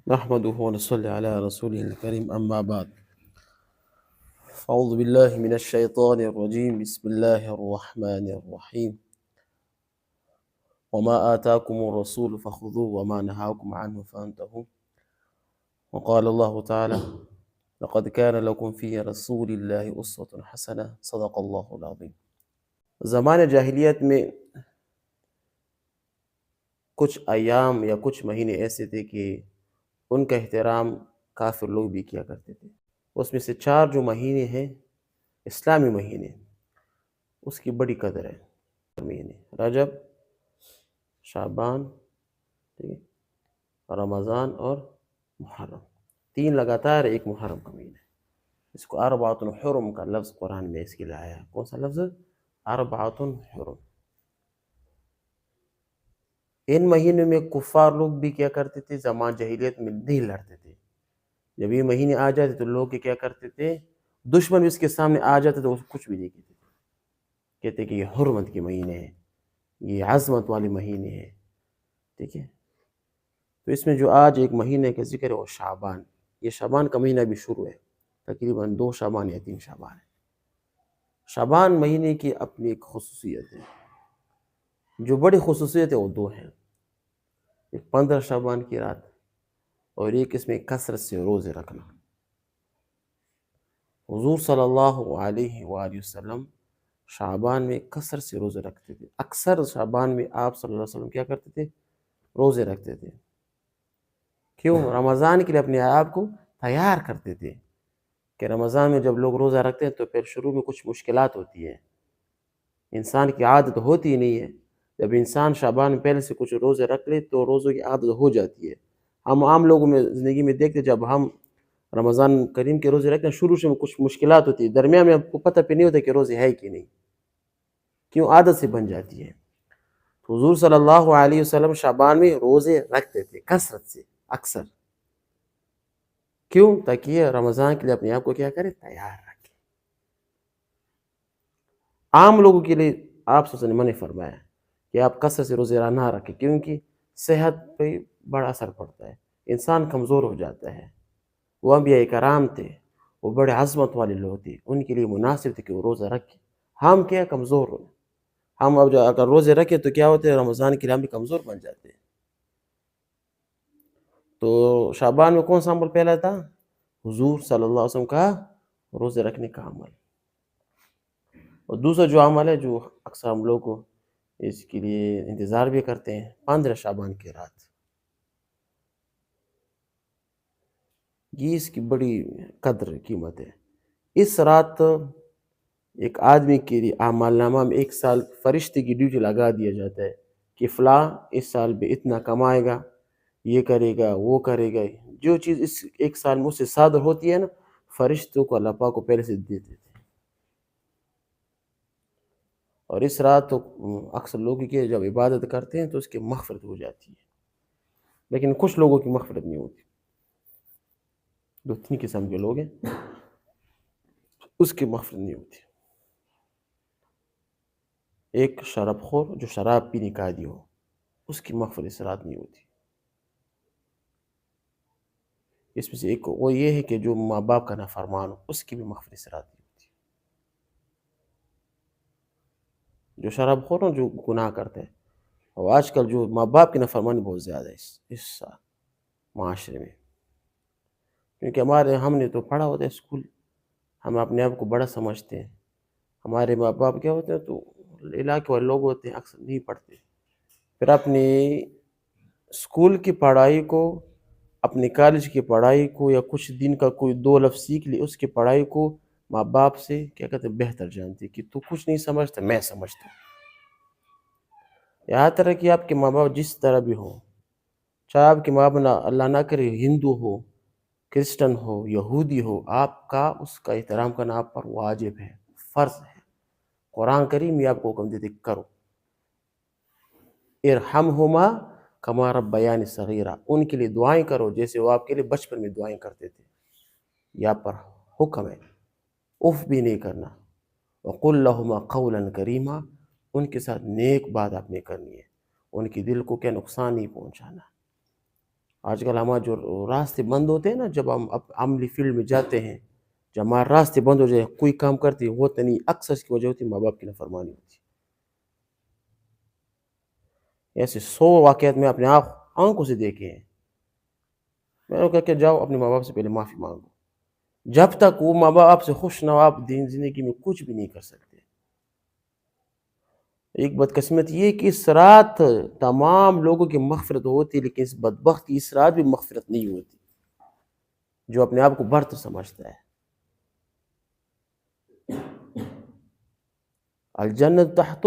نحمده ونصلي على رسوله الكريم أما بعد فأعوذ بالله من الشيطان الرجيم بسم الله الرحمن الرحيم وما آتاكم الرسول فخذوه وما نهاكم عنه فانتهوا وقال الله تعالى لقد كان لكم في رسول الله أسوة حسنة صدق الله العظيم. زمان جاہلیت میں کچھ ایام یا کچھ مہینے ایسے تھے کہ ان کا احترام کافر لوگ بھی کیا کرتے تھے. اس میں سے 4 جو مہینے ہیں اسلامی مہینے، اس کی بڑی قدر ہے. مہینے رجب، شعبان، ٹھیک ہے، رمضان اور محرم، 3 لگاتار، ایک محرم کا مہینہ ہے. اس کو اربعۃ حرم کا لفظ قرآن میں اس کے لیے آیا ہے. کون سا لفظ؟ اربعۃ حرم. ان مہینوں میں کفار لوگ بھی کیا کرتے تھے، زمان جاہلیت میں نہیں لڑتے تھے. جب یہ مہینے آ جاتے تو لوگ کیا کرتے تھے، دشمن بھی اس کے سامنے آ جاتے تو کچھ بھی نہیں کہتے تھے. کہتے کہ یہ حرمت کے مہینے ہیں، یہ عظمت والے مہینے ہیں. ٹھیک ہے. تو اس میں جو آج ایک مہینے کا ذکر ہے وہ شعبان. یہ شعبان کا مہینہ بھی شروع ہے، تقریباً 2 شعبان یا 3 شعبان ہے. شعبان مہینے کی اپنی ایک خصوصیت ہے. جو بڑی خصوصیت ہے وہ 2 ہیں. ایک 15 شعبان کی رات، اور ایک اس میں کثرت سے روزے رکھنا. حضور صلی اللہ علیہ وآلہ وسلم شعبان میں کثرت سے روزے رکھتے تھے. اکثر شعبان میں آپ صلی اللہ علیہ وسلم کیا کرتے تھے؟ روزے رکھتے تھے. کیوں؟ رمضان کے لیے اپنے آپ کو تیار کرتے تھے کہ رمضان میں جب لوگ روزہ رکھتے ہیں تو پھر شروع میں کچھ مشکلات ہوتی ہیں، انسان کی عادت ہوتی نہیں ہے. جب انسان شعبان میں پہلے سے کچھ روزے رکھ لے تو روزوں کی عادت ہو جاتی ہے. ہم عام لوگوں میں زندگی میں دیکھتے جب ہم رمضان کریم کے روزے رکھتے ہیں شروع سے کچھ مشکلات ہوتی ہے، درمیان میں آپ کو پتہ پہ نہیں ہوتا کہ روزے ہے کہ نہیں. کیوں؟ عادت سے بن جاتی ہے. حضور صلی اللہ علیہ وسلم شعبان میں روزے رکھتے تھے کثرت سے، اکثر. کیوں؟ تاکہ یہ رمضان کے لیے اپنے آپ کو کیا کرے؟ تیار رکھے. عام لوگوں کے لیے آپ صلی اللہ علیہ وسلم نے فرمایا کہ آپ کثرت سے روزے نہ رکھیں، کیونکہ صحت پہ بڑا اثر پڑتا ہے، انسان کمزور ہو جاتا ہے. وہ انبیاء کرام تھے، وہ بڑے عظمت والے لوگ تھے، ان کے لیے مناسب تھے کہ وہ روزہ رکھیں. ہم کیا کمزور ہو، ہم اب اگر روزے رکھیں تو کیا ہوتے ہیں، رمضان کے لیے ہم بھی کمزور بن جاتے ہیں. تو شعبان میں کون سا عمل پہلا تھا؟ حضور صلی اللہ علیہ وسلم کا روزے رکھنے کا عمل. اور دوسرا جو عمل ہے جو اکثر ہم لوگ کو اس کے لیے انتظار بھی کرتے ہیں، 15 شعبان کی رات. یہ اس کی بڑی قدر قیمت ہے. اس رات ایک آدمی کے لیے اعمال نامہ میں 1 سال فرشتے کی ڈیوٹی لگا دیا جاتا ہے کہ فلاں اس سال بھی اتنا کمائے گا، یہ کرے گا، وہ کرے گا. جو چیز اس 1 سال میں اس سے صادر ہوتی ہے نا، فرشتوں کو اللہ پاک کو پہلے سے دیتے تھے. اور اس رات تو اکثر لوگوں کی جب عبادت کرتے ہیں تو اس کی مغفرت ہو جاتی ہے، لیکن کچھ لوگوں کی مغفرت نہیں ہوتی. 2-3 قسم کے لوگ ہیں اس کی مغفرت نہیں ہوتی. ایک شراب خور جو شراب پینے کا عادی ہو، اس کی مغفرت اس رات نہیں ہوتی. اس میں سے ایک وہ یہ ہے کہ جو ماں باپ کا نافرمان ہو، اس کی بھی مغفرت اس رات نہیں ہوتی. جو شراب خور ہو، جو گناہ کرتے ہیں. اور آج کل جو ماں باپ کی نافرمانی بہت زیادہ ہے اس معاشرے میں، کیونکہ ہم نے تو پڑھا ہوتا ہے اسکول، ہم اپنے آپ کو بڑا سمجھتے ہیں. ہمارے ماں باپ کیا ہوتے ہیں تو علاقے والے لوگ ہوتے ہیں، اکثر نہیں پڑھتے. پھر اپنی اسکول کی پڑھائی کو، اپنے کالج کی پڑھائی کو، یا کچھ دن کا کوئی 2 لفظ سیکھ لی، اس کی پڑھائی کو ماں باپ سے کیا کہتے ہیں بہتر جانتے کہ تو کچھ نہیں سمجھتا، میں سمجھتا ہوں. یہاں طرح کہ آپ کے ماں باپ جس طرح بھی ہوں، چاہے آپ کے ماں باپ اللہ نہ کرے ہندو ہو، کرسچن ہو، یہودی ہو، آپ کا اس کا احترام کرنا آپ پر واجب ہے، فرض ہے. قرآن کریم یہ آپ کو حکم دیتے کرو، ارحمہما کما ربیانی صغیرہ. ان کے لیے دعائیں کرو جیسے وہ آپ کے لیے بچپن میں دعائیں کرتے تھے. یہ آپ پر حکم ہے. اف بھی نہیں کرنا. وقل لہما قولا کریما. ان کے ساتھ نیک بات آپ نے کرنی ہے، ان کے دل کو کیا نقصان نہیں پہنچانا. آج کل ہمارے جو راستے بند ہوتے ہیں نا، جب ہم عملی فیلڈ میں جاتے ہیں، جب ہمارے راستے بند ہو جائے، کوئی کام کرتے ہوتا نہیں، اکثر اس کی وجہ ہوتی ہے ماں باپ کی نافرمانی ہوتی ہے۔ ایسے 100 واقعات میں اپنے آنکھوں سے دیکھے ہیں۔ میں نے کہا کہ جاؤ اپنے ماں باپ سے پہلے معافی مانگو، جب تک وہ ماں باپ آپ سے خوش نہ ہو آپ دین زندگی میں کچھ بھی نہیں کر سکتے۔ ایک بدقسمت یہ کہ اس رات تمام لوگوں کی مغفرت ہوتی ہے، لیکن اس بدبخت کی اس رات بھی مغفرت نہیں ہوتی، جو اپنے آپ کو برتر سمجھتا ہے۔ الجنت تحت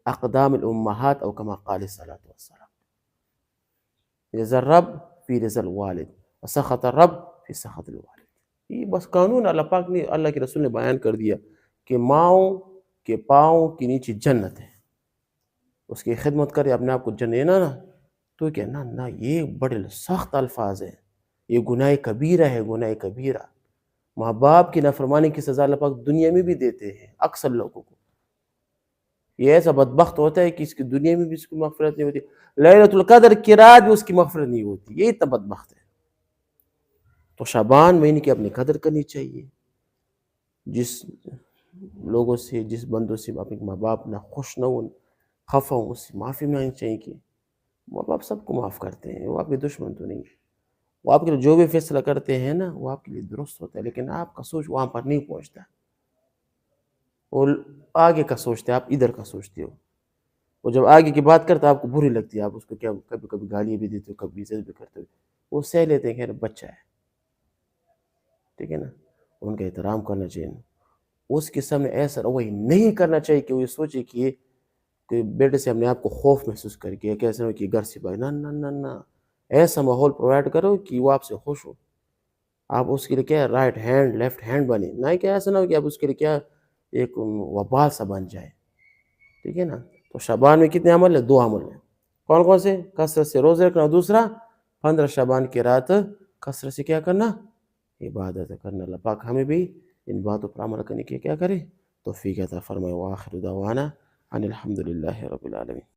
اقدام الامہات او کما قال صلی اللہ علیہ وسلم، رضا الرب فی رضا الوالد وسخط الرب فی سخط الوالد۔ یہ بس قانون اللہ پاک نے، اللہ کے رسول نے بیان کر دیا کہ ماؤں کے پاؤں کے نیچے جنت ہے، اس کی خدمت کرے اپنے آپ کو جنت نا تو کیا نہ یہ بڑے سخت الفاظ ہیں، یہ گناہ کبیرہ ہے، گناہ کبیرہ۔ ماں باپ کی نافرمانی کی سزا اللہ پاک دنیا میں بھی دیتے ہیں اکثر لوگوں کو۔ یہ ایسا بدبخت ہوتا ہے کہ اس کی دنیا میں بھی اس کی مغفرت نہیں ہوتی، لیلۃ القدر کی رات بھی اس کی مغفرت نہیں ہوتی، یہ اتنا بدبخت ہے۔ تو شعبان مہینے کی اپنی قدر کرنی چاہیے۔ جس لوگوں سے، جس بندوں سے اپنے ماں باپ نہ خوش نہ ہوں، خفا ہوں، اس سے معافی مانگنی چاہیے کہ ماں باپ سب کو معاف کرتے ہیں، وہ آپ کے دشمن تو نہیں، وہ آپ کے لیے جو بھی فیصلہ کرتے ہیں نا وہ آپ کے لیے درست ہوتا ہے، لیکن آپ کا سوچ وہاں پر نہیں پہنچتا، وہ آگے کا سوچتے ہیں، آپ ادھر کا سوچتے ہو۔ وہ جب آگے کی بات کرتا ہے آپ کو بری لگتی ہے، آپ اس کو کیا کبھی کبھی گالیاں بھی دیتے ہو، کبھی عزت بھی کرتے ہو، وہ سہ لیتے ہیں کہ بچہ ہے، ٹھیک ہے نا، ان کا احترام کرنا چاہیے۔ اس کے سامنے ایسا رویہ نہیں کرنا چاہیے کہ وہ یہ سوچے کہ بیٹے سے اپنے آپ کو خوف محسوس کر کے کیسے ہو کہ گھر سے باہر، نہ ایسا ماحول پرووائڈ کرو کہ وہ آپ سے خوش ہو، آپ اس کے لیے کیا رائٹ ہینڈ لیفٹ ہینڈ بنے، نہ کہ ایسا نہ ہو کہ آپ اس کے لیے کیا ایک وبال سا بن جائے، ٹھیک ہے نا۔ تو شعبان میں کتنے عمل ہیں؟ 2 عمل ہیں، کون کون سے؟ کثرت سے روزے رکھنا، دوسرا 15 شعبان کی رات کثرت سے کیا کرنا؟ عبادت کرنا۔ اللہ پاک ہمیں بھی ان باتوں پر عمل کرنے کی کیا کرے؟ توفیق عطا فرمائے۔ وآخر دعوانا ان الحمد للہ رب العالمین۔